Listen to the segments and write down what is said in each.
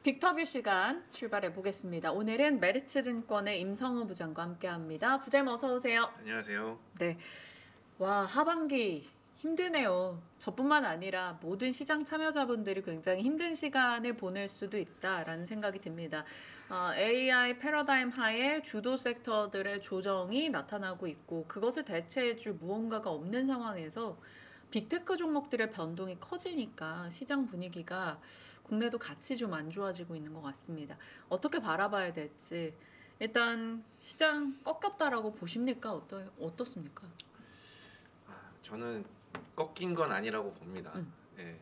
빅터뷰 시간 출발해 보겠습니다. 오늘은 메리츠증권의 임성우 부장과 함께합니다. 부장님 어서 오세요. 안녕하세요. 네, 와 하반기 힘드네요. 저뿐만 아니라 모든 시장 참여자분들이 굉장히 힘든 시간을 보낼 수도 있다라는 생각이 듭니다. AI 패러다임 하에 주도 섹터들의 조정이 나타나고 있고 그것을 대체해줄 무언가가 없는 상황에서 빅테크 종목들의 변동이 커지니까 시장 분위기가 국내도 같이 좀 안 좋아지고 있는 것 같습니다. 어떻게 바라봐야 될지 일단 시장 꺾였다라고 보십니까? 어떻습니까? 저는 꺾인 건 아니라고 봅니다. 음, 예.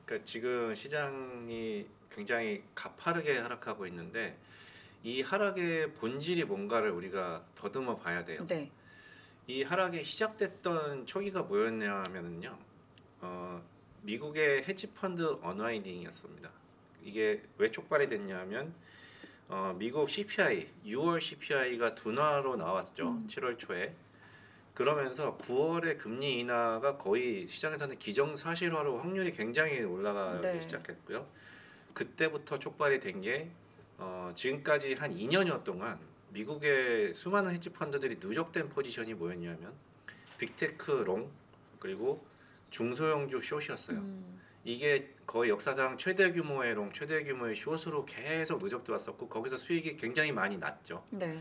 그러니까 지금 시장이 굉장히 가파르게 하락하고 있는데 이 하락의 본질이 뭔가를 우리가 더듬어 봐야 돼요. 네. 이 하락이 시작됐던 초기가 뭐였냐면요. 미국의 헤지펀드 언와인딩이었습니다. 이게 왜 촉발이 됐냐면 미국 CPI, 6월 CPI가 둔화로 나왔죠. 7월 초에. 그러면서 9월에 금리 인하가 거의 시장에서는 기정사실화로 확률이 굉장히 올라가기 네. 시작했고요. 그때부터 촉발이 된 게 지금까지 한 2년여 동안 미국의 수많은 헤지 펀드들이 누적된 포지션이 뭐였냐면 빅테크 롱 그리고 중소형주 숏이었어요. 이게 거의 역사상 최대 규모의 롱, 최대 규모의 숏으로 계속 누적돼 왔었고 거기서 수익이 굉장히 많이 났죠. 네.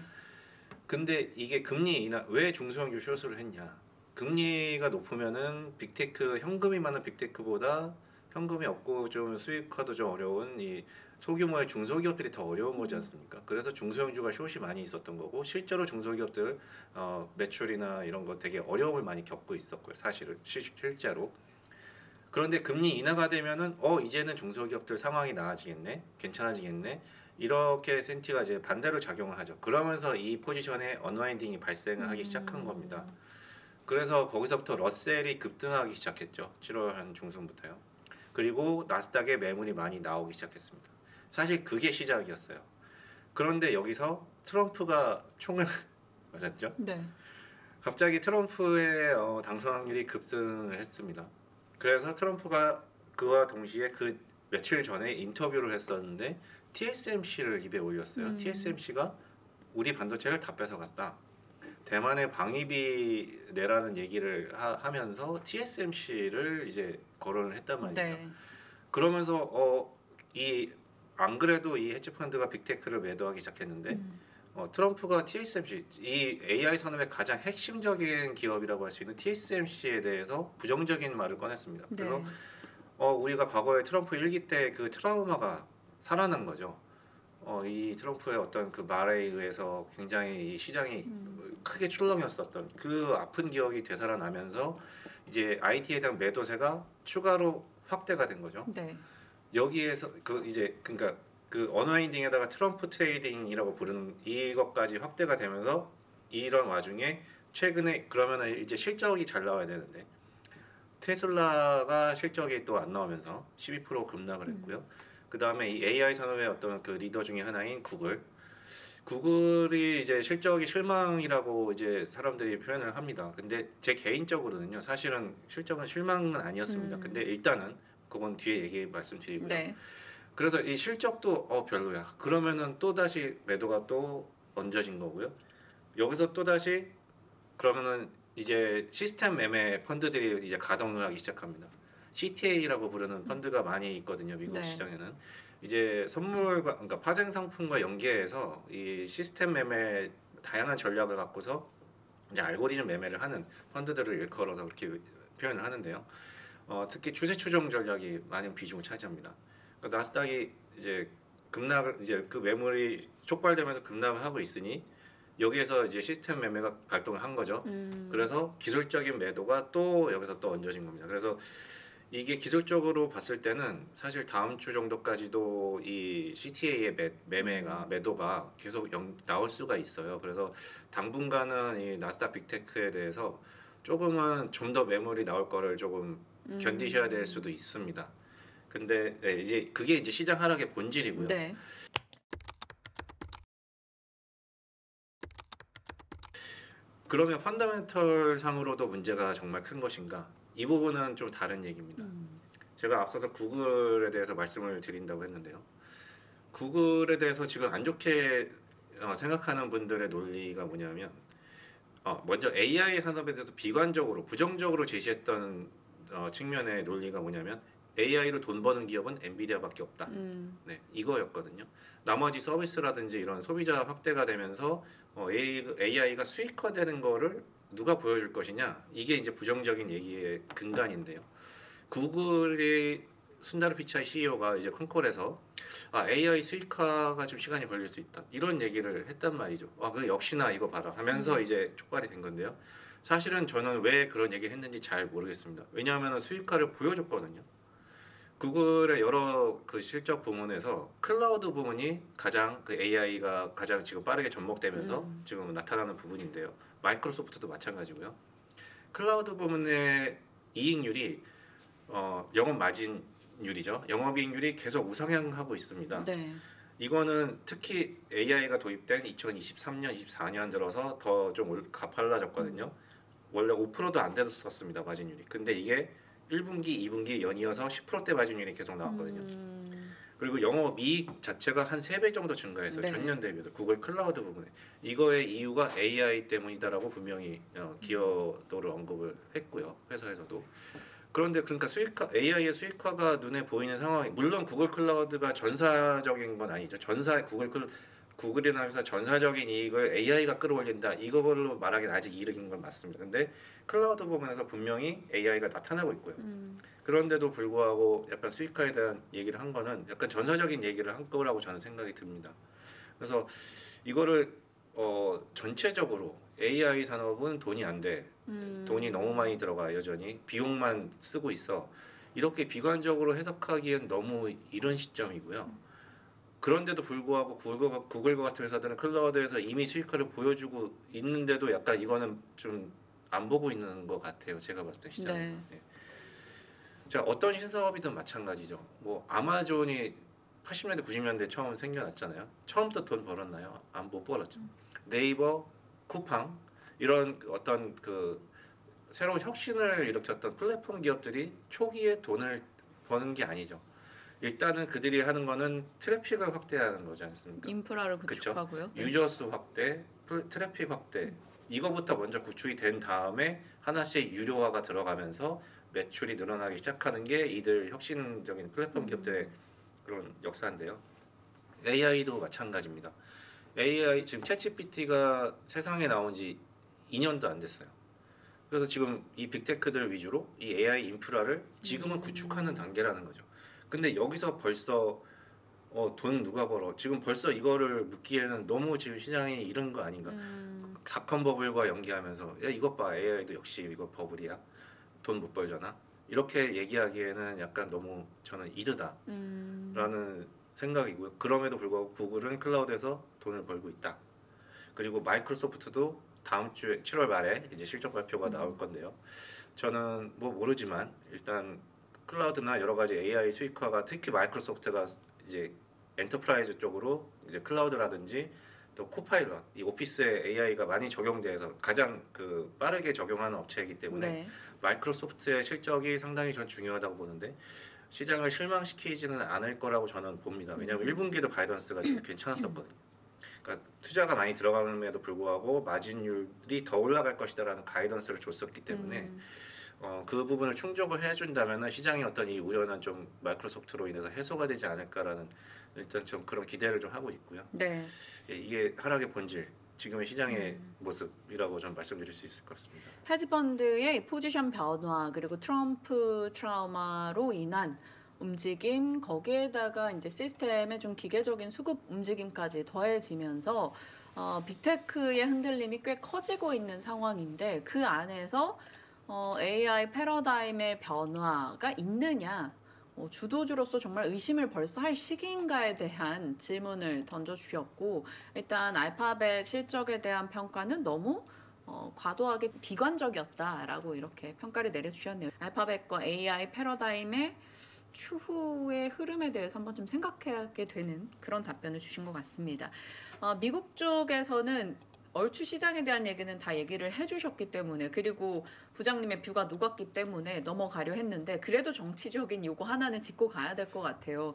근데 이게 금리 인하 왜 중소형주 숏을 했냐? 금리가 높으면은 빅테크 현금이 많은 빅테크보다 현금이 없고 좀 수익화도 좀 어려운 이 소규모의 중소기업들이 더 어려운 거지 않습니까? 그래서 중소형주가 숏이 많이 있었던 거고 실제로 중소기업들 매출이나 이런 거 되게 어려움을 많이 겪고 있었고요. 사실은 실제로. 그런데 금리 인하가 되면은 이제는 중소기업들 상황이 나아지겠네, 괜찮아지겠네. 이렇게 센티가 이제 반대로 작용을 하죠. 그러면서 이 포지션에 언와인딩이 발생을 하기 시작한 겁니다. 그래서 거기서부터 러셀이 급등하기 시작했죠. 7월 한 중순부터요. 그리고 나스닥에 매물이 많이 나오기 시작했습니다. 사실 그게 시작이었어요. 그런데 여기서 트럼프가 총을 맞았죠. 네. 갑자기 트럼프의 당선 확률이 급등을 했습니다. 그래서 트럼프가 그와 동시에 그 며칠 전에 인터뷰를 했었는데 TSMC를 입에 올렸어요. TSMC가 우리 반도체를 다 뺏어갔다. 대만의 방위비 내라는 얘기를 하면서 TSMC를 이제 거론을 했단 말입니다. 네. 그러면서 이 안 그래도 이 헤지 펀드가 빅테크를 매도하기 시작했는데 트럼프가 TSMC 이 AI 산업의 가장 핵심적인 기업이라고 할 수 있는 TSMC에 대해서 부정적인 말을 꺼냈습니다. 그래서 네. 우리가 과거에 트럼프 일기 때 그 트라우마가 살아난 거죠. 이 트럼프의 어떤 그 말에 의해서 굉장히 이 시장이 크게 출렁였었던 그 아픈 기억이 되살아나면서 이제 IT에 대한 매도세가 추가로 확대가 된 거죠. 네. 여기에서 그 이제 그러니까 그 언와인딩에다가 트럼프 트레이딩이라고 부르는 이것까지 확대가 되면서 이런 와중에 최근에 그러면은 이제 실적이 잘 나와야 되는데 테슬라가 실적이 또 안 나오면서 12% 급락을 했고요. 그 다음에 이 AI 산업의 어떤 그 리더 중에 하나인 구글이 이제 실적이 실망이라고 이제 사람들이 표현을 합니다. 근데 제 개인적으로는요, 사실은 실적은 실망은 아니었습니다. 근데 일단은 그건 뒤에 얘기 말씀드리고요. 네. 그래서 이 실적도 별로야. 그러면은 또 다시 매도가 또 얹어진 거고요. 여기서 또 다시 그러면은 이제 시스템 매매 펀드들이 이제 가동을 하기 시작합니다. CTA라고 부르는 펀드가 많이 있거든요, 미국 네. 시장에는. 이제 선물과 그러니까 파생 상품과 연계해서 이 시스템 매매 다양한 전략을 갖고서 이제 알고리즘 매매를 하는 펀드들을 일컬어서 그렇게 표현을 하는데요. 특히 추세 추종 전략이 많은 비중을 차지합니다. 그러니까 나스닥이 이제 급락을 이제 그 매물이 촉발되면서 급락을 하고 있으니 여기에서 이제 시스템 매매가 발동을 한 거죠. 그래서 기술적인 매도가 또 여기서 또 얹어진 겁니다. 그래서 이게 기술적으로 봤을 때는 사실 다음 주 정도까지도 이 CTA의 매도가 계속 나올 수가 있어요. 그래서 당분간은 이 나스닥 빅테크에 대해서 조금은 좀 더 매물이 나올 거를 조금 견디셔야 될 수도 있습니다. 근데 네, 이제 그게 이제 시장 하락의 본질이고요. 네. 그러면 펀더멘털 상으로도 문제가 정말 큰 것인가? 이 부분은 좀 다른 얘기입니다. 제가 앞서서 구글에 대해서 말씀을 드린다고 했는데요. 구글에 대해서 지금 안 좋게 생각하는 분들의 논리가 뭐냐면 먼저 AI 산업에 대해서 비관적으로 부정적으로 제시했던 측면의 논리가 뭐냐면 AI로 돈 버는 기업은 엔비디아밖에 없다. 네, 이거였거든요. 나머지 서비스라든지 이런 소비자 확대가 되면서 AI가 수익화되는 거를 누가 보여줄 것이냐, 이게 이제 부정적인 얘기의 근간인데요. 구글의 순다르 피차이 CEO가 이제 컨콜에서 AI 수익화가 좀 시간이 걸릴 수 있다, 이런 얘기를 했단 말이죠. 그 역시나 이거 봐라 하면서 이제 촉발이 된 건데요. 사실은 저는 왜 그런 얘기를 했는지 잘 모르겠습니다. 왜냐하면 수익화를 보여줬거든요. 구글의 여러 그 실적 부문에서 클라우드 부문이 가장 그 AI가 가장 지금 빠르게 접목되면서 지금 나타나는 부분인데요. 마이크로소프트도 마찬가지고요. 클라우드 부문의 이익률이 영업 마진율이죠. 영업이익률이 계속 우상향하고 있습니다. 네. 이거는 특히 AI가 도입된 2023년, 24년 들어서 더 좀 가팔라졌거든요. 원래 5%도 안 됐었습니다, 마진율이. 근데 이게 1분기, 2분기 연이어서 10%대 마진율이 계속 나왔거든요. 그리고 영업이익 자체가 한 3배 정도 증가했어요. 네. 전년 대비해서 구글 클라우드 부분에. 이거의 이유가 AI 때문이다라고 분명히 기여도를 언급을 했고요. 회사에서도. 그런데 그러니까 AI의 수익화가 눈에 보이는 상황이, 물론 구글 클라우드가 전사적인 건 아니죠. 구글이나 회사 전사적인 이익을 AI가 끌어올린다, 이거로 말하기는 아직 이르긴 건 맞습니다. 근데 클라우드 부분에서 분명히 AI가 나타나고 있고요. 그런데도 불구하고 약간 수익화에 대한 얘기를 한 거는 약간 전사적인 얘기를 한 거라고 저는 생각이 듭니다. 그래서 이거를 전체적으로 AI 산업은 돈이 안 돼. 돈이 너무 많이 들어가, 여전히 비용만 쓰고 있어. 이렇게 비관적으로 해석하기엔 너무 이른 시점이고요. 그런데도 불구하고 구글과 같은 회사들은 클라우드에서 이미 수익화를 보여주고 있는데도 약간 이거는 좀 안 보고 있는 것 같아요. 제가 봤을 때 시장. 네. 네. 자, 어떤 신사업이든 마찬가지죠. 뭐 아마존이 80년대 90년대 처음 생겨났잖아요. 처음부터 돈 벌었나요? 못 벌었죠. 네이버, 쿠팡 이런 어떤 그 새로운 혁신을 일으켰던 플랫폼 기업들이 초기에 돈을 버는 게 아니죠. 일단은 그들이 하는 거는 트래픽을 확대하는 거지 않습니까? 인프라를 그쵸? 구축하고요. 네. 유저 수 확대, 트래픽 확대, 이거부터 먼저 구축이 된 다음에 하나씩 유료화가 들어가면서 매출이 늘어나기 시작하는 게 이들 혁신적인 플랫폼 기업들의 그런 역사인데요. AI도 마찬가지입니다. AI 지금 챗GPT가 세상에 나온 지 2년도 안 됐어요. 그래서 지금 이 빅테크들 위주로 이 AI 인프라를 지금은 구축하는 단계라는 거죠. 근데 여기서 벌써 돈 누가 벌어? 지금 벌써 이거를 묻기에는 너무 지금 시장이 이런 거 아닌가? 닷컴 버블과 연계하면서 야 이것 봐, AI도 역시 이거 버블이야. 돈 못 벌잖아. 이렇게 얘기하기에는 약간 너무 저는 이르다라는 생각이고요. 그럼에도 불구하고 구글은 클라우드에서 돈을 벌고 있다. 그리고 마이크로소프트도 다음 주에 7월 말에 이제 실적 발표가 나올 건데요. 저는 뭐 모르지만 일단 클라우드나 여러 가지 AI 수익화가, 특히 마이크로소프트가 이제 엔터프라이즈 쪽으로 이제 클라우드라든지 또 코파일럿, 이 오피스에 AI가 많이 적용돼서 가장 그 빠르게 적용하는 업체이기 때문에 네. 마이크로소프트의 실적이 상당히 전 중요하다고 보는데 시장을 실망시키지는 않을 거라고 저는 봅니다. 왜냐하면 1분기도 가이던스가 좀 괜찮았었거든요. 그러니까 투자가 많이 들어감에도 불구하고 마진율이 더 올라갈 것이다라는 가이던스를 줬었기 때문에 그 부분을 충족을 해준다면 시장의 어떤 이 우려는 좀 마이크로소프트로 인해서 해소가 되지 않을까라는 일단 좀 그런 기대를 좀 하고 있고요. 네. 이게 하락의 본질, 지금의 시장의 모습이라고 좀 말씀드릴 수 있을 것 같습니다. 헤지펀드의 포지션 변화, 그리고 트럼프 트라우마로 인한 움직임, 거기에다가 이제 시스템의 좀 기계적인 수급 움직임까지 더해지면서 빅테크의 흔들림이 꽤 커지고 있는 상황인데, 그 안에서 AI 패러다임의 변화가 있느냐, 주도주로서 정말 의심을 벌써 할 시기인가에 대한 질문을 던져주셨고, 일단 알파벳 실적에 대한 평가는 너무 과도하게 비관적이었다라고 이렇게 평가를 내려주셨네요. 알파벳과 AI 패러다임의 추후의 흐름에 대해서 한번 좀 생각하게 되는 그런 답변을 주신 것 같습니다. 미국 쪽에서는 얼추 시장에 대한 얘기는 다 얘기를 해주셨기 때문에, 그리고 부장님의 뷰가 녹았기 때문에 넘어가려 했는데, 그래도 정치적인 요거 하나는 짚고 가야 될 것 같아요.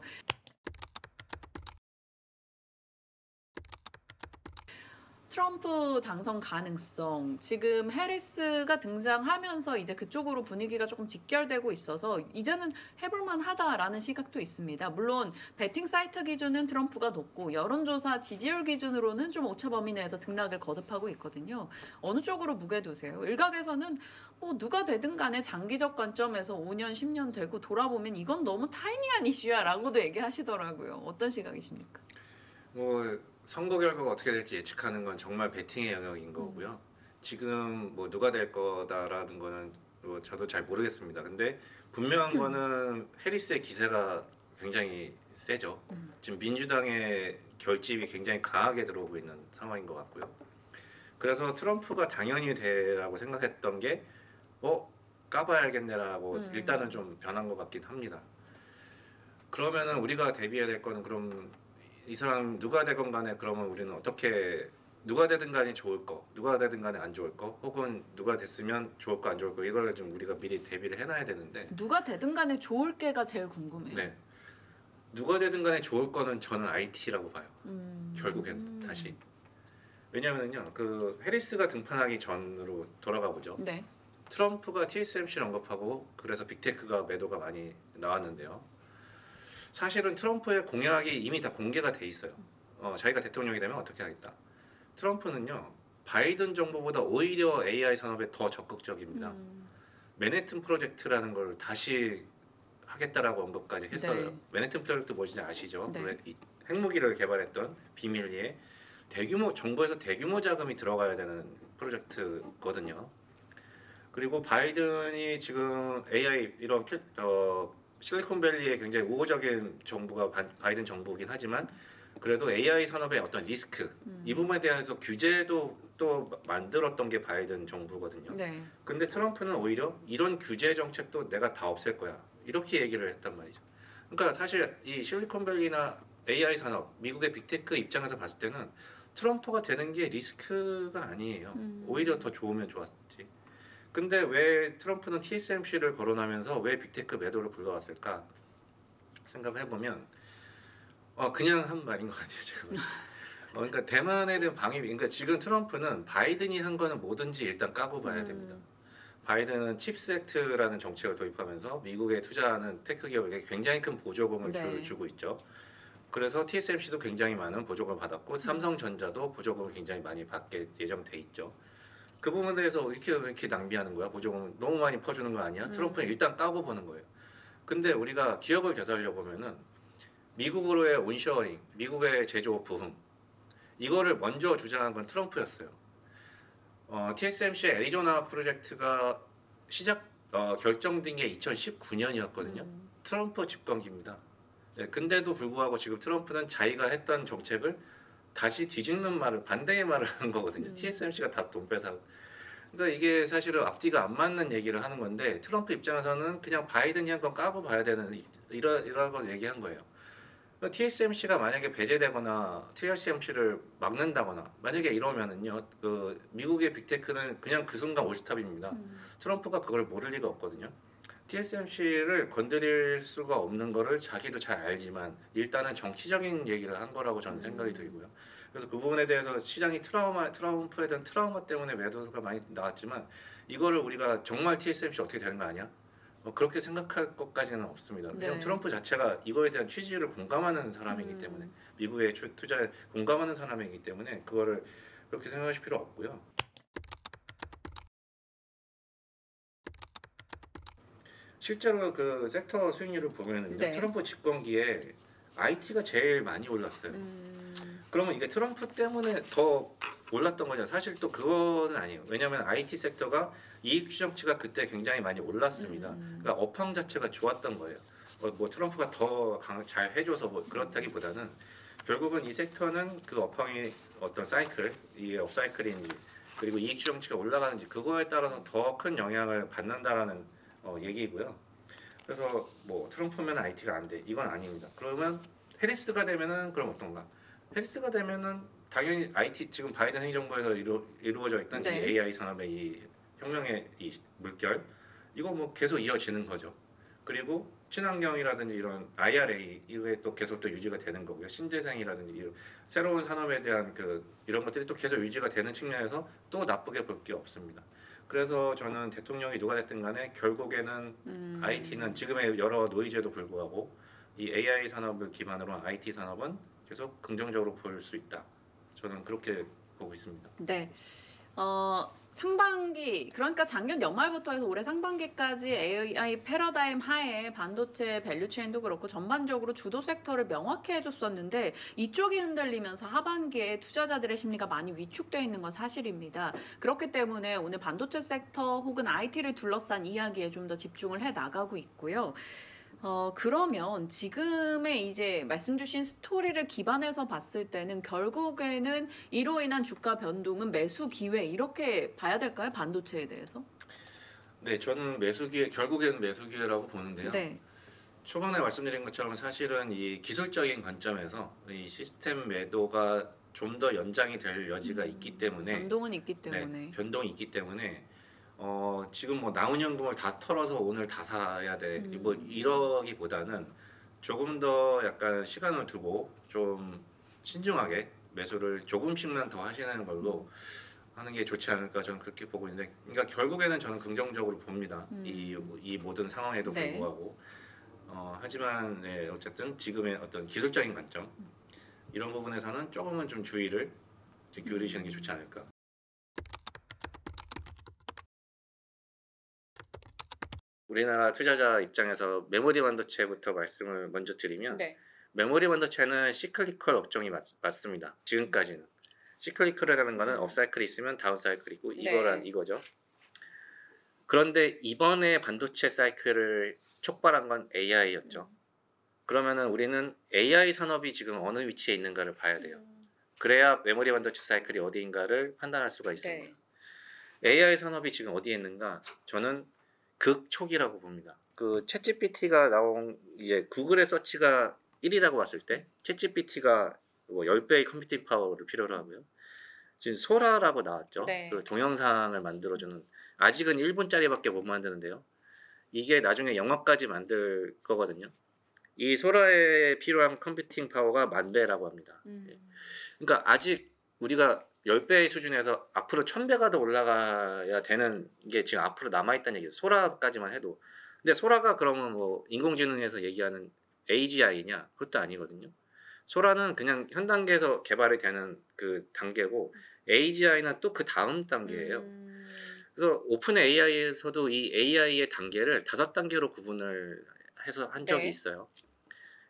트럼프 당선 가능성, 지금 해리스가 등장하면서 이제 그쪽으로 분위기가 조금 직결되고 있어서 이제는 해볼만 하다라는 시각도 있습니다. 물론 베팅 사이트 기준은 트럼프가 높고 여론조사 지지율 기준으로는 좀 오차 범위 내에서 등락을 거듭하고 있거든요. 어느 쪽으로 무게 두세요? 일각에서는 뭐 누가 되든 간에 장기적 관점에서 5년, 10년 되고 돌아보면 이건 너무 타이니한 이슈야 라고도 얘기하시더라고요. 어떤 시각이십니까? 뭐 선거 결과가 어떻게 될지 예측하는 건 정말 베팅의 영역인 거고요. 지금 뭐 누가 될 거다라는 거는 뭐 저도 잘 모르겠습니다. 근데 분명한 거는 해리스의 기세가 굉장히 세죠. 지금 민주당의 결집이 굉장히 강하게 들어오고 있는 상황인 것 같고요. 그래서 트럼프가 당연히 되라고 생각했던 게 까봐야 알겠네라고 일단은 좀 변한 것 같긴 합니다. 그러면은 우리가 대비해야 될 거는 그럼 이 사람 누가 되건 간에 그러면 우리는 어떻게 누가 되든 간에 좋을 거, 누가 되든 간에 안 좋을 거, 혹은 누가 됐으면 좋을 거 안 좋을 거 이걸 좀 우리가 미리 대비를 해놔야 되는데 누가 되든 간에 좋을 게가 제일 궁금해요. 네. 누가 되든 간에 좋을 거는 저는 IT라고 봐요. 결국엔 다시. 왜냐면은요. 그 해리스가 등판하기 전으로 돌아가 보죠. 네. 트럼프가 TSMC를 언급하고 그래서 빅테크가 매도가 많이 나왔는데요. 사실은 트럼프의 공약이 이미 다 공개가 돼 있어요. 자기가 대통령이 되면 어떻게 하겠다. 트럼프는요. 바이든 정부보다 오히려 AI 산업에 더 적극적입니다. 맨해튼 프로젝트라는 걸 다시 하겠다라고 언급까지 했어요. 네. 맨해튼 프로젝트 뭔지 아시죠? 네. 핵무기를 개발했던 비밀리에 대규모 정부에서 대규모 자금이 들어가야 되는 프로젝트거든요. 그리고 바이든이 지금 AI 이런 실리콘밸리의 굉장히 우호적인 정부가 바이든 정부이긴 하지만 그래도 AI 산업의 어떤 리스크 이 부분에 대해서 규제도 또 만들었던 게 바이든 정부거든요. 네. 근데 트럼프는 오히려 이런 규제 정책도 내가 다 없앨 거야 이렇게 얘기를 했단 말이죠. 그러니까 사실 이 실리콘밸리나 AI 산업 미국의 빅테크 입장에서 봤을 때는 트럼프가 되는 게 리스크가 아니에요. 오히려 더 좋으면 좋았지. 근데 왜 트럼프는 TSMC를 거론하면서 왜 빅테크 매도를 불러왔을까 생각을 해보면 그냥 한 말인 것 같아요. 제가 봤을 때. 그러니까 대만에 대한 방위, 그러니까 지금 트럼프는 바이든이 한 거는 뭐든지 일단 까고 봐야 됩니다. 바이든은 칩스 액트라는 정책을 도입하면서 미국에 투자하는 테크 기업에게 굉장히 큰 보조금을 네. 주고 있죠. 그래서 TSMC도 굉장히 많은 보조금을 받았고 삼성전자도 보조금을 굉장히 많이 받게 예정돼 있죠. 그 부분에 대해서 왜 이렇게 낭비하는 거야? 보조금 너무 많이 퍼주는 거 아니야? 트럼프는 일단 까고 보는 거예요. 근데 우리가 기억을 되살려 보면은 미국으로의 온셔링, 미국의 제조 부흥 이거를 먼저 주장한 건 트럼프였어요. TSMC의 애리조나 프로젝트가 결정된 게 2019년이었거든요. 트럼프 집권기입니다. 네, 근데도 불구하고 지금 트럼프는 자기가 했던 정책을 다시 뒤집는 말을 반대의 말을 하는 거거든요. TSMC가 다 돈 뺏어. 그러니까 이게 사실은 앞뒤가 안 맞는 얘기를 하는 건데 트럼프 입장에서는 그냥 바이든이 한 건 까고 봐야 되는 이라고 얘기한 거예요. 그러니까 TSMC가 만약에 배제되거나 TSMC를 막는다거나 만약에 이러면은요, 그 미국의 빅테크는 그냥 그 순간 올스탑입니다. 트럼프가 그걸 모를 리가 없거든요. TSMC를 건드릴 수가 없는 거를 자기도 잘 알지만 일단은 정치적인 얘기를 한 거라고 저는 생각이 들고요. 그래서 그 부분에 대해서 시장이 트럼프에 대한 트라우마 때문에 매도가 많이 나왔지만 이거를 우리가 정말 TSMC 어떻게 되는 거 아니야? 그렇게 생각할 것까지는 없습니다. 네. 왜냐면 트럼프 자체가 이거에 대한 취지를 공감하는 사람이기 때문에 미국의 투자에 공감하는 사람이기 때문에 그거를 그렇게 생각하실 필요 없고요. 실제로 그 섹터 수익률을 보면은요, 네. 트럼프 집권기에 IT가 제일 많이 올랐어요. 그러면 이게 트럼프 때문에 더 올랐던 거죠. 사실 또 그거는 아니에요. 왜냐하면 IT 섹터가 이익 추정치가 그때 굉장히 많이 올랐습니다. 그러니까 업황 자체가 좋았던 거예요. 뭐 트럼프가 더 잘 해줘서 뭐 그렇다기보다는 결국은 이 섹터는 그 업황의 어떤 사이클, 이게 업사이클인지 그리고 이익 추정치가 올라가는지 그거에 따라서 더 큰 영향을 받는다라는 얘기고요. 그래서 뭐 트럼프면 IT가 안 돼. 이건 아닙니다. 그러면 해리스가 되면은 그럼 어떤가? 해리스가 되면은 당연히 IT 지금 바이든 행정부에서 이루어져 있던 네. 이 AI 산업의 이 혁명의 이 물결 이거 뭐 계속 이어지는 거죠. 그리고 친환경이라든지 이런 IRA 이게 또 계속 또 유지가 되는 거고요. 신재생이라든지 이런 새로운 산업에 대한 이런 것들이 또 계속 유지가 되는 측면에서 또 나쁘게 볼 게 없습니다. 그래서 저는 대통령이 누가 됐든 간에 결국에는 IT는 지금의 여러 노이즈에도 불구하고 이 AI 산업을 기반으로 한 IT 산업은 계속 긍정적으로 볼 수 있다. 저는 그렇게 보고 있습니다. 네. 상반기, 그러니까 작년 연말부터 해서 올해 상반기까지 AI 패러다임 하에 반도체 밸류체인도 그렇고 전반적으로 주도 섹터를 명확히 해줬었는데 이쪽이 흔들리면서 하반기에 투자자들의 심리가 많이 위축되어 있는 건 사실입니다. 그렇기 때문에 오늘 반도체 섹터 혹은 IT를 둘러싼 이야기에 좀 더 집중을 해 나가고 있고요. 그러면 지금의 이제 말씀 주신 스토리를 기반해서 봤을 때는 결국에는 이로 인한 주가 변동은 매수 기회 이렇게 봐야 될까요? 반도체에 대해서? 네, 저는 결국에는 매수 기회라고 보는데요. 네. 초반에 말씀드린 것처럼 사실은 이 기술적인 관점에서 이 시스템 매도가 좀 더 연장이 될 여지가 있기 때문에 변동은 있기 때문에. 네, 변동이 있기 때문에 지금 뭐 남은 현금을 다 털어서 오늘 다 사야 돼. 뭐 이러기보다는 조금 더 약간 시간을 두고 좀 신중하게 매수를 조금씩만 더 하시는 걸로 하는 게 좋지 않을까 저는 그렇게 보고 있는데, 그러니까 결국에는 저는 긍정적으로 봅니다. 이 모든 상황에도 네. 불구하고 하지만 네, 어쨌든 지금의 어떤 기술적인 관점 이런 부분에서는 조금은 좀 주의를 좀 기울이시는 게 좋지 않을까. 우리나라 투자자 입장에서 메모리 반도체부터 말씀을 먼저 드리면 네. 메모리 반도체는 시클리컬 업종이 맞습니다. 지금까지는. 시클리컬이라는 거는 업사이클이 있으면 다운사이클이고 이거죠. 그런데 이번에 반도체 사이클을 촉발한 건 AI였죠. 그러면은 우리는 AI 산업이 지금 어느 위치에 있는가를 봐야 돼요. 그래야 메모리 반도체 사이클이 어디인가를 판단할 수가 있습니다. AI 산업이 지금 어디에 있는가? 저는 극초기라고 봅니다. 그 챗GPT가 나온 이제 구글의 서치가 1위라고 봤을 때 챗GPT가 뭐 10배의 컴퓨팅 파워를 필요로 하고요. 지금 소라라고 나왔죠. 네. 그 동영상을 만들어주는, 아직은 1분짜리밖에 못 만드는데요. 이게 나중에 영화까지 만들 거거든요. 이 소라에 필요한 컴퓨팅 파워가 10,000배라고 합니다. 그러니까 아직 우리가 10배의 수준에서 앞으로 1000배가 더 올라가야 되는 게 지금 앞으로 남아있다는 얘기예요. 소라까지만 해도. 근데 소라가 그러면 뭐 인공지능에서 얘기하는 AGI냐? 그것도 아니거든요. 소라는 그냥 현 단계에서 개발이 되는 그 단계고 AGI는 또 그 다음 단계예요. 그래서 오픈 AI에서도 이 AI의 단계를 5단계로 구분을 해서 한 적이 있어요.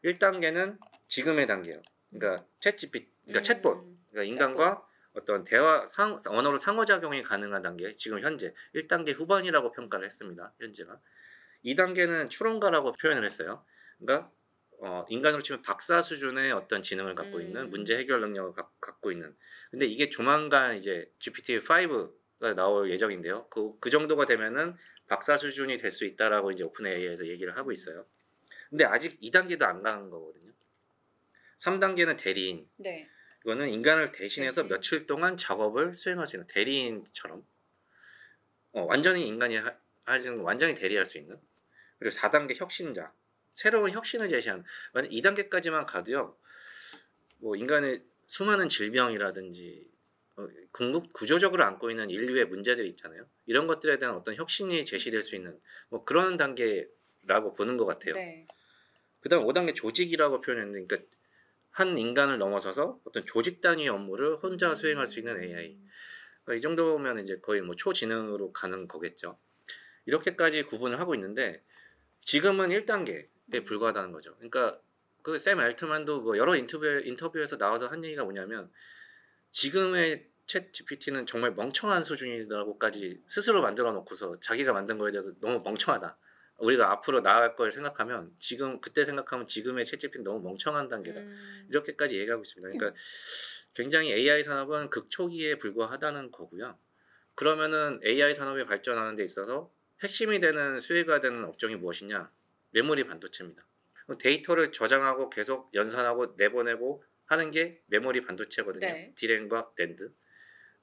1단계는 지금의 단계예요. 그러니까 챗GPT, 그러니까 챗봇, 그러니까 인간과 어떤 대화, 언어로 상호작용이 가능한 단계, 지금 현재 1단계 후반이라고 평가를 했습니다. 현재가. 2단계는 추론가라고 표현을 했어요. 그러니까 인간으로 치면 박사 수준의 어떤 지능을 갖고 있는, 문제 해결 능력을 갖고 있는. 근데 이게 조만간 이제 GPT-5가 나올 예정인데요. 그 정도가 되면은 박사 수준이 될 수 있다라고 이제 오픈 AI에서 얘기를 하고 있어요. 근데 아직 2단계도 안 간 거거든요. 3단계는 대리인. 네. 이거는 인간을 대신해서 며칠 동안 작업을 수행할 수 있는 대리인처럼 완전히 인간이 하시는 완전히 대리할 수 있는. 그리고 4단계 혁신자. 새로운 혁신을 제시하는. 만약 2단계까지만 가도요. 뭐 인간의 수많은 질병이라든지 구조적으로 안고 있는 인류의 문제들이 있잖아요. 이런 것들에 대한 어떤 혁신이 제시될 수 있는 뭐 그런 단계라고 보는 것 같아요. 네. 그다음 5단계 조직이라고 표현했는데, 그러니까 한 인간을 넘어서서 어떤 조직 단위 업무를 혼자 수행할 수 있는 AI. 그러니까 이 정도면 이제 거의 뭐 초지능으로 가는 거겠죠. 이렇게까지 구분을 하고 있는데 지금은 1단계에 불과하다는 거죠. 그러니까 그 샘 알트만도 뭐 여러 인터뷰에서 나와서 한 얘기가 뭐냐면 지금의 챗 GPT는 정말 멍청한 수준이라고까지 스스로 만들어 놓고서 자기가 만든 거에 대해서 너무 멍청하다. 우리가 앞으로 나아갈 걸 생각하면 그때 생각하면 지금의 챗 GPT는 너무 멍청한 단계다. 이렇게까지 얘기하고 있습니다. 그러니까 굉장히 AI 산업은 극초기에 불과하다는 거고요. 그러면은 AI 산업이 발전하는 데 있어서 핵심이 되는 수혜가 되는 업종이 무엇이냐? 메모리 반도체입니다. 데이터를 저장하고 계속 연산하고 내보내고 하는 게 메모리 반도체거든요. 네. 디램과 낸드.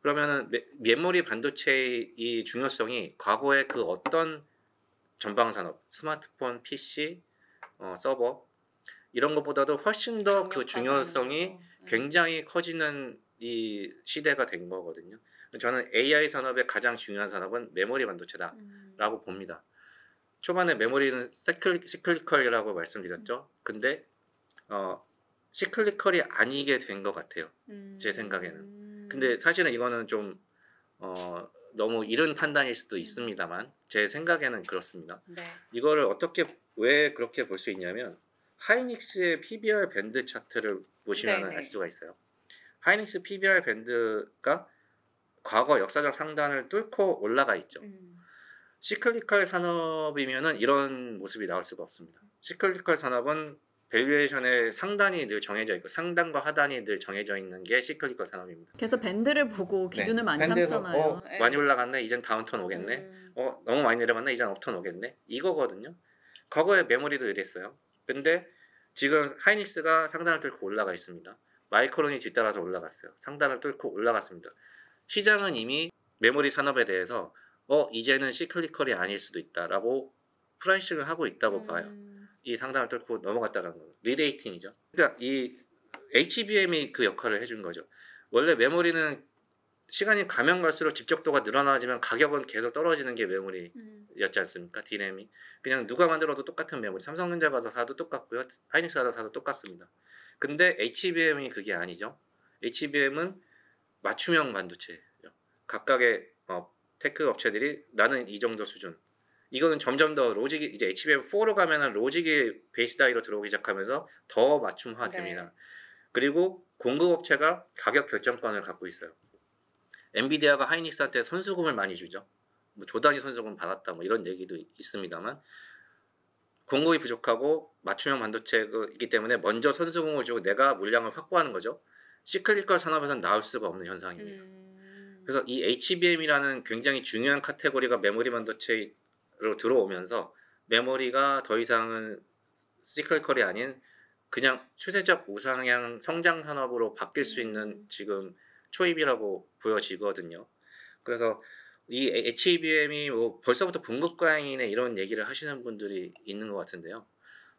그러면은 메모리 반도체의 이 중요성이 과거에 그 어떤 전방 산업, 스마트폰, PC, 서버 이런 것보다도 훨씬 더 그 중요성이 굉장히 커지는 이 시대가 된 거거든요. 저는 AI 산업의 가장 중요한 산업은 메모리 반도체다라고 봅니다. 초반에 메모리는 시클리컬이라고 말씀드렸죠. 근데 시클리컬이 아니게 된 것 같아요. 제 생각에는. 근데 사실은 이거는 좀 너무 이른 판단일 수도 있습니다만 제 생각에는 그렇습니다. 네. 이거를 왜 그렇게 볼 수 있냐면 하이닉스의 PBR 밴드 차트를 보시면 알 수가 있어요. 하이닉스 PBR 밴드가 과거 역사적 상단을 뚫고 올라가 있죠. 시클리컬 산업이면은 이런 모습이 나올 수가 없습니다. 시클리컬 산업은 밸류에이션의 상단이 늘 정해져 있고 상단과 하단이 늘 정해져 있는 게 시클리컬 산업입니다. 그래서 밴드를 보고 기준을 많이 삼잖아요. 많이 올라갔네, 이젠 다운턴 오겠네. 너무 많이 내려갔네, 이젠 업턴 오겠네. 이거거든요. 과거에 메모리도 이랬어요. 근데 지금 하이닉스가 상단을 뚫고 올라가 있습니다. 마이크론이 뒤따라서 올라갔어요. 상단을 뚫고 올라갔습니다. 시장은 이미 메모리 산업에 대해서 이제는 시클리컬이 아닐 수도 있다라고 프라이싱을 하고 있다고 봐요. 이 상단을 뚫고 넘어갔다는 거. 리레이팅이죠. 그러니까 이 HBM이 그 역할을 해준 거죠. 원래 메모리는 시간이 가면 갈수록 집적도가 늘어나지만 가격은 계속 떨어지는 게 메모리였지 않습니까? D램이. 그냥 누가 만들어도 똑같은 메모리. 삼성전자 가서 사도 똑같고요. 하이닉스 가서 사도 똑같습니다. 근데 HBM이 그게 아니죠. HBM은 맞춤형 반도체예요. 각각의 테크 업체들이 나는 이 정도 수준. 이거는 점점 더 로직이 이제 HBM4로 가면은 로직이 베이스 다이로 들어오기 시작하면서 더 맞춤화됩니다. 네. 그리고 공급 업체가 가격 결정권을 갖고 있어요. 엔비디아가 하이닉스한테 선수금을 많이 주죠. 뭐 조단위 선수금 받았다 뭐 이런 얘기도 있습니다만 공급이 부족하고 맞춤형 반도체이기 때문에 먼저 선수금을 주고 내가 물량을 확보하는 거죠. 시클리컬 산업에서는 나올 수가 없는 현상입니다. 그래서 이 HBM이라는 굉장히 중요한 카테고리가 메모리 반도체로 들어오면서 메모리가 더 이상은 시클리컬이 아닌 그냥 추세적 우상향 성장 산업으로 바뀔 수 있는 지금 초입이라고 보여지거든요. 그래서 이 HBM이 뭐 벌써부터 공급 과잉이네 이런 얘기를 하시는 분들이 있는 것 같은데요.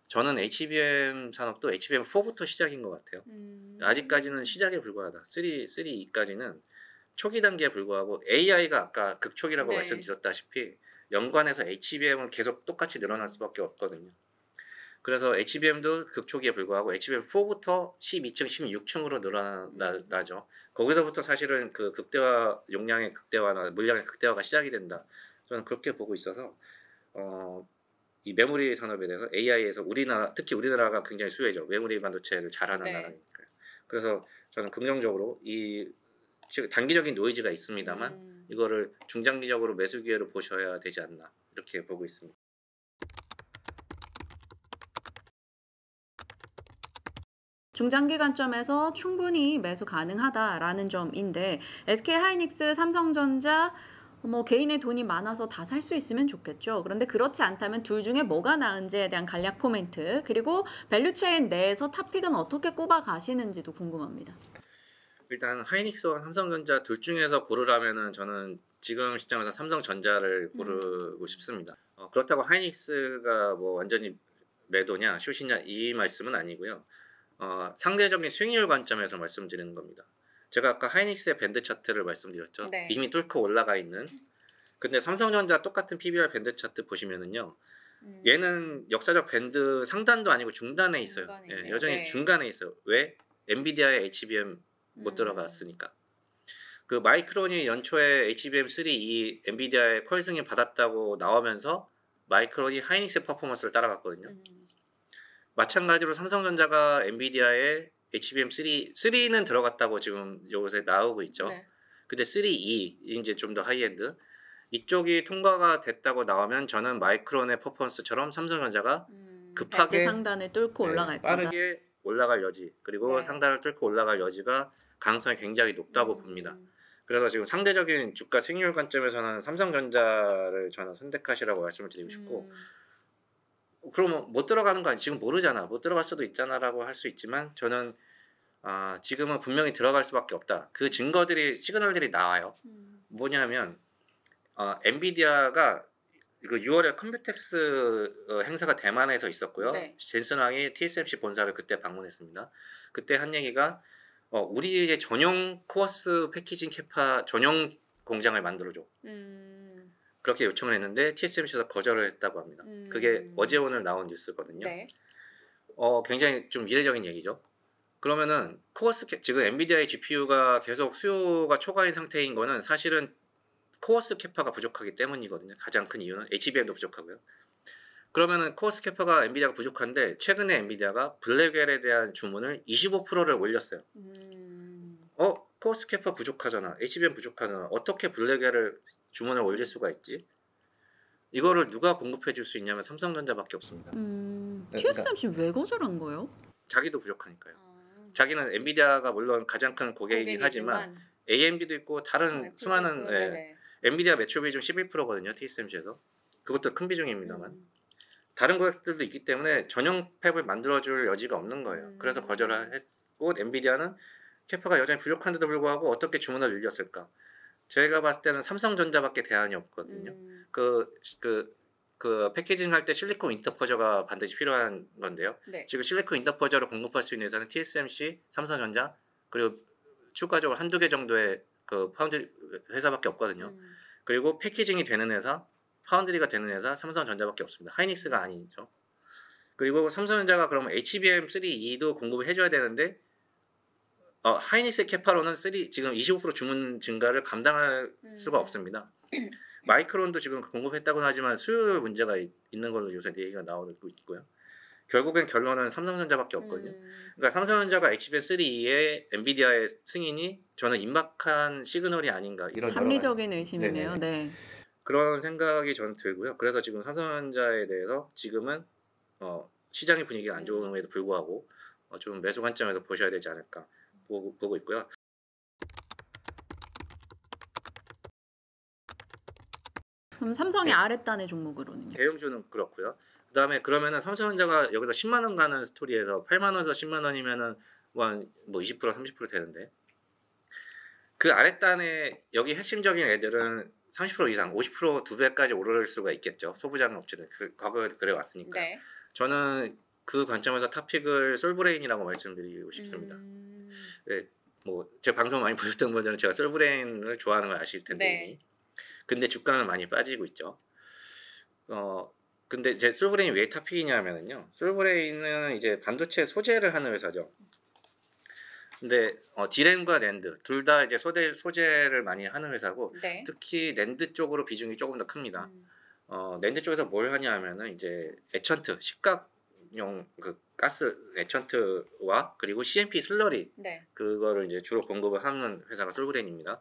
저는 HBM 산업도 HBM4부터 시작인 것 같아요. 아직까지는 시작에 불과하다. 3E까지는 초기 단계에 불과하고 AI가 아까 극초기라고 말씀드렸다시피 연관해서 HBM은 계속 똑같이 늘어날 수밖에 없거든요. 그래서 HBM도 극초기에 불과하고 HBM4부터 12층, 16층으로 늘어나죠. 거기서부터 사실은 그 극대화, 용량의 극대화나 물량의 극대화가 시작이 된다. 저는 그렇게 보고 있어서 이 메모리 산업에 대해서 AI에서 특히 우리나라가 굉장히 수혜죠. 메모리 반도체를 잘하는 나라니까요. 그래서 저는 긍정적으로 단기적인 노이즈가 있습니다만 이거를 중장기적으로 매수 기회로 보셔야 되지 않나 이렇게 보고 있습니다. 중장기 관점에서 충분히 매수 가능하다라는 점인데 SK하이닉스, 삼성전자 뭐 개인의 돈이 많아서 다 살 수 있으면 좋겠죠. 그런데 그렇지 않다면 둘 중에 뭐가 나은지에 대한 간략 코멘트 그리고 밸류체인 내에서 탑픽은 어떻게 꼽아 가시는지도 궁금합니다. 일단 하이닉스와 삼성전자 둘 중에서 고르라면은 저는 지금 시점에서 삼성전자를 고르고 싶습니다. 그렇다고 하이닉스가 뭐 완전히 매도냐 숏이냐 이 말씀은 아니고요. 상대적인 수익률 관점에서 말씀드리는 겁니다. 제가 아까 하이닉스의 밴드 차트를 말씀드렸죠. 네. 이미 뚫고 올라가 있는. 근데 삼성전자 똑같은 PBR 밴드 차트 보시면은요. 얘는 역사적 밴드 상단도 아니고 중단에 있어요. 예, 여전히 중간에 있어요. 왜? 엔비디아의 HBM 못 들어갔으니까. 그 마이크론이 연초에 HBM3E 엔비디아의 퀄 승인 받았다고 나오면서 마이크론이 하이닉스의 퍼포먼스를 따라갔거든요. 마찬가지로 삼성전자가 엔비디아의 HBM3는 들어갔다고 지금 요새 나오고 있죠. 네. 근데 3E 이제 좀 더 하이엔드 이쪽이 통과가 됐다고 나오면 저는 마이크론의 퍼포먼스처럼 삼성전자가 급하게 상단을 뚫고 올라갈 거다. 빠르게 올라갈 여지 그리고 상단을 뚫고 올라갈 여지가 가능성이 굉장히 높다고 봅니다. 그래서 지금 상대적인 주가 수익률 관점에서는 삼성전자를 저는 선택하시라고 말씀을 드리고 싶고 그러면 못 들어가는 거 아니 지금 모르잖아. 못 들어갈 수도 있잖아라고 할 수 있지만 저는 지금은 분명히 들어갈 수밖에 없다. 그 증거들이 시그널들이 나와요. 뭐냐면 엔비디아가 그 6월에 컴퓨텍스 행사가 대만에서 있었고요. 네. 젠슨 왕이 TSMC 본사를 그때 방문했습니다. 그때 한 얘기가 우리의 전용 코어스 패키징 캐파 전용 공장을 만들어줘. 그렇게 요청을 했는데 TSMC에서 거절을 했다고 합니다. 그게 어제 오늘 나온 뉴스거든요. 네. 굉장히 좀 이례적인 얘기죠. 그러면은 지금 엔비디아의 GPU가 계속 수요가 초과인 상태인 거는 사실은 코어스 캐파가 부족하기 때문이거든요. 가장 큰 이유는 HBM도 부족하고요. 그러면은 코어스 캐파가 엔비디아가 부족한데 최근에 엔비디아가 블랙웰에 대한 주문을 25%를 올렸어요. 코어스 캐파 부족하잖아. HBM 부족하잖아. 어떻게 블랙웰을 주문을 올릴 수가 있지? 이거를 누가 공급해 줄 수 있냐면 삼성전자밖에 없습니다. TSMC 왜 거절한 거예요? 자기도 부족하니까요. 자기는 엔비디아가 물론 가장 큰 고객이긴 하지만 AMD도 있고 다른 수많은 엔비디아 매출 비중 11%거든요. TSMC에서. 그것도 큰 비중입니다만. 다른 고객들도 있기 때문에 전용 팹을 만들어줄 여지가 없는 거예요. 그래서 거절을 했고 엔비디아는 캐파가 여전히 부족한데도 불구하고 어떻게 주문을 늘렸을까? 제가 봤을 때는 삼성전자밖에 대안이 없거든요. 그 패키징 할 때 실리콘 인터포저가 반드시 필요한 건데요. 네. 지금 실리콘 인터포저를 공급할 수 있는 회사는 TSMC, 삼성전자 그리고 추가적으로 한두 개 정도의 그 파운드리 회사밖에 없거든요. 그리고 패키징이 되는 회사, 파운드리가 되는 회사 삼성전자밖에 없습니다. 하이닉스가 아니죠. 그리고 삼성전자가 그러면 HBM3E도 공급을 해줘야 되는데 하이닉스 캐파로는 지금 25% 주문 증가를 감당할 수가 없습니다. 마이크론도 지금 공급했다고는 하지만 수요율 문제가 있는 걸로 요새 얘기가 나오고 있고요. 결국엔 결론은 삼성전자밖에 없거든요. 그러니까 삼성전자가 HBM3E의 엔비디아의 승인이 저는 임박한 시그널이 아닌가 이런 합리적인 의심이네요. 네. 그런 생각이 저는 들고요. 그래서 지금 삼성전자에 대해서 지금은 시장의 분위기가 안 좋음에도 불구하고 좀 매수 관점에서 보셔야 되지 않을까 보고 있고요. 그럼 삼성의 아랫단의 종목으로는요? 대형주는 그렇고요. 그다음에 그러면은 삼성전자가 여기서 10만 원 가는 스토리에서 8만 원에서 10만 원이면은 뭐 20% 30% 되는데 그 아랫단에 여기 핵심적인 애들은 30% 이상, 50% 2배까지 오를 수가 있겠죠. 소부장 업체들 과거에도 그래 왔으니까. 네. 저는 그 관점에서 탑픽을 솔브레인이라고 말씀드리고 싶습니다. 네, 뭐 제 방송 많이 보셨던 분들은 제가 솔브레인을 좋아하는 걸 아실 텐데. 네. 근데 주가는 많이 빠지고 있죠. 근데 제 솔브레인이 왜 탑픽이냐면은요. 솔브레인은 이제 반도체 소재를 하는 회사죠. 근데 디램과 낸드 둘 다 이제 소재를 많이 하는 회사고 네. 특히 낸드 쪽으로 비중이 조금 더 큽니다. 낸드 쪽에서 뭘 하냐면은 이제 에천트 식각용 그 가스 에천트와 그리고 CMP 슬러리 네. 그거를 이제 주로 공급을 하는 회사가 솔브레인입니다.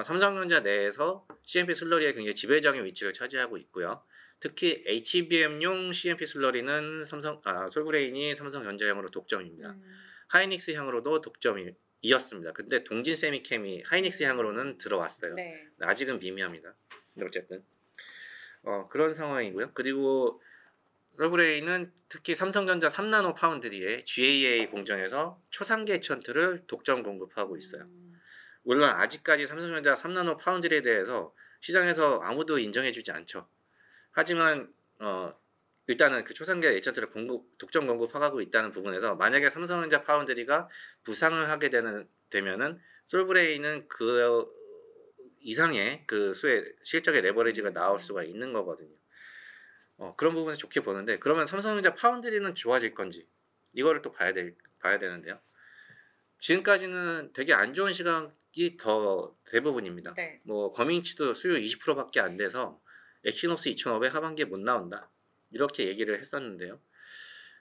삼성전자 내에서 CMP 슬러리에 굉장히 지배적인 위치를 차지하고 있고요. 특히 HBM용 CMP 슬러리는 솔브레인이 삼성전자형으로 독점입니다. 하이닉스 향으로도 독점이었습니다. 근데 동진 세미캠이 하이닉스 향으로는 들어왔어요. 네. 아직은 미미합니다. 어쨌든 그런 상황이고요. 그리고 솔브레인은 특히 삼성전자 3나노 파운드리의 GAA 공정에서 초상계 에천트를 독점 공급하고 있어요. 물론 아직까지 삼성전자 3나노 파운드리에 대해서 시장에서 아무도 인정해주지 않죠. 하지만 일단은 그 초상계 에천트를 독점 공급하고 있다는 부분에서 만약에 삼성전자 파운드리가 부상을 하게 되면은 솔브레인은 그 이상의 그 실적의 레버리지가 나올 수가 있는 거거든요. 그런 부분에서 좋게 보는데 그러면 삼성전자 파운드리는 좋아질 건지 이거를 또 봐야 되는데요. 지금까지는 되게 안 좋은 시각이 더 대부분입니다. 네. 뭐 거민치도 수요 20%밖에 안 돼서 엑시노스 2500 하반기에 못 나온다. 이렇게 얘기를 했었는데요.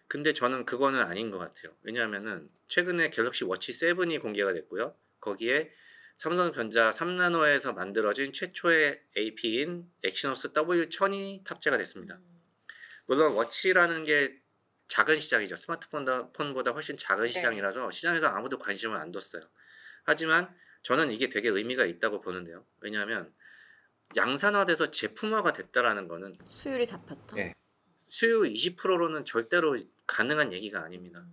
근데 저는 그거는 아닌 것 같아요. 왜냐하면은 최근에 갤럭시 워치 7이 공개가 됐고요. 거기에 삼성전자 3나노에서 만들어진 최초의 AP인 엑시노스 W1000이 탑재가 됐습니다. 물론 워치라는 게 작은 시장이죠. 스마트폰보다 훨씬 작은 시장이라서 시장에서 아무도 관심을 안 뒀어요. 하지만 저는 이게 되게 의미가 있다고 보는데요. 왜냐하면 양산화돼서 제품화가 됐다라는 거는 수율이 잡혔다. 네. 수요 20%로는 절대로 가능한 얘기가 아닙니다.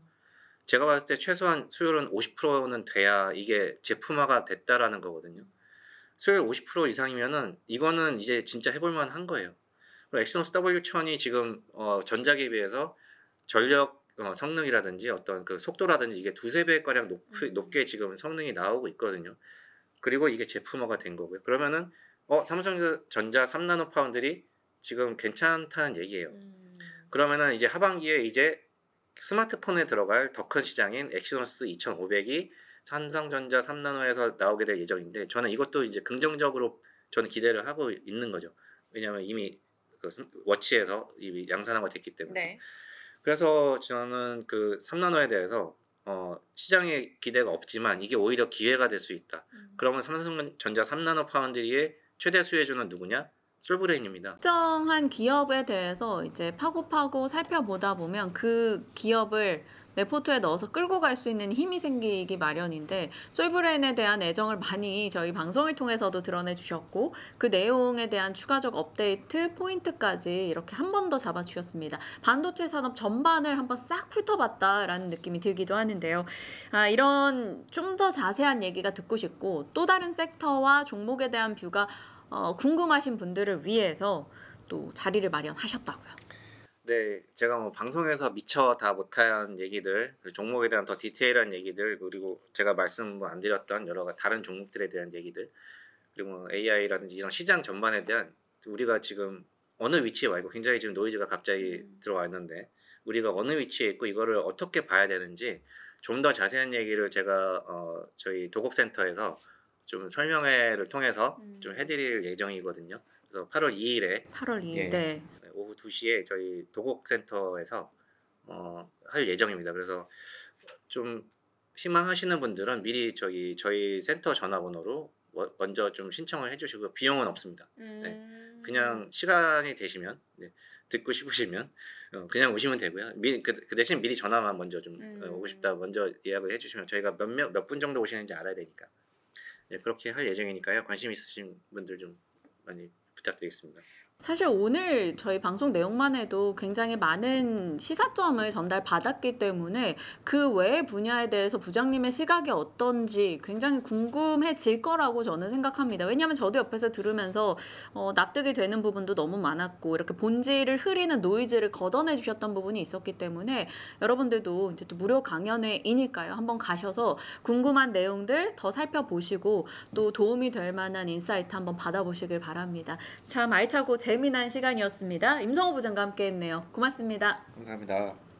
제가 봤을 때 최소한 수율은 50%는 돼야 이게 제품화가 됐다라는 거거든요. 수율 50% 이상이면은 이거는 이제 진짜 해볼만 한 거예요. 그리고 엑시노스 W1000이 지금 전작에 비해서 전력 성능이라든지 어떤 그 속도라든지 이게 두세 배가량 높게 지금 성능이 나오고 있거든요. 그리고 이게 제품화가 된 거고요. 그러면은 삼성전자 3나노 파운드리 지금 괜찮다는 얘기예요. 그러면은 이제 하반기에 이제 스마트폰에 들어갈 더 큰 시장인 엑시노스 2500이 삼성전자 3나노에서 나오게 될 예정인데 저는 이것도 이제 긍정적으로 저는 기대를 하고 있는 거죠. 왜냐하면 이미 그 워치에서 이미 양산화가 됐기 때문에. 네. 그래서 저는 그 3나노에 대해서 시장에 기대가 없지만 이게 오히려 기회가 될 수 있다. 그러면 삼성전자 3나노 파운드리의 최대 수혜주는 누구냐? 솔브레인입니다. 특정한 기업에 대해서 이제 파고파고 살펴보다 보면 그 기업을 내 포트에 넣어서 끌고 갈 수 있는 힘이 생기기 마련인데 솔브레인에 대한 애정을 많이 저희 방송을 통해서도 드러내 주셨고 그 내용에 대한 추가적 업데이트 포인트까지 이렇게 한 번 더 잡아주셨습니다. 반도체 산업 전반을 한번 싹 훑어봤다라는 느낌이 들기도 하는데요. 이런 좀 더 자세한 얘기가 듣고 싶고 또 다른 섹터와 종목에 대한 뷰가 궁금하신 분들을 위해서 또 자리를 마련하셨다고요. 네, 제가 뭐 방송에서 미처 다 못한 얘기들, 그 종목에 대한 더 디테일한 얘기들, 그리고 제가 말씀 안 드렸던 여러 가지 다른 종목들에 대한 얘기들, 그리고 뭐 AI라든지 이런 시장 전반에 대한 우리가 지금 어느 위치에 와 있고 굉장히 지금 노이즈가 갑자기 들어와 있는데 우리가 어느 위치에 있고 이거를 어떻게 봐야 되는지 좀 더 자세한 얘기를 제가 저희 도곡센터에서 좀 설명회를 통해서 좀 해드릴 예정이거든요. 그래서 8월 2일에 8월 2일. 예. 네. 오후 2시에 저희 도곡센터에서 할 예정입니다. 그래서 좀 희망하시는 분들은 미리 저희 센터 전화번호로 먼저 좀 신청을 해주시고 비용은 없습니다. 네. 그냥 시간이 되시면 듣고 싶으시면 그냥 오시면 되고요. 그 대신 미리 전화만 먼저 좀 오고 싶다 먼저 예약을 해주시면 저희가 몇 분 정도 오시는지 알아야 되니까 그렇게 할 예정이니까요. 관심 있으신 분들 좀 많이 부탁드리겠습니다. 사실 오늘 저희 방송 내용만 해도 굉장히 많은 시사점을 전달받았기 때문에 그 외의 분야에 대해서 부장님의 시각이 어떤지 굉장히 궁금해질 거라고 저는 생각합니다. 왜냐하면 저도 옆에서 들으면서 납득이 되는 부분도 너무 많았고 이렇게 본질을 흐리는 노이즈를 걷어내 주셨던 부분이 있었기 때문에 여러분들도 이제 또 무료 강연회이니까요. 한번 가셔서 궁금한 내용들 더 살펴보시고 또 도움이 될 만한 인사이트 한번 받아보시길 바랍니다. 참 알차고 재미난 시간이었습니다. 임성호 부장과 함께했네요. 고맙습니다. 감사합니다.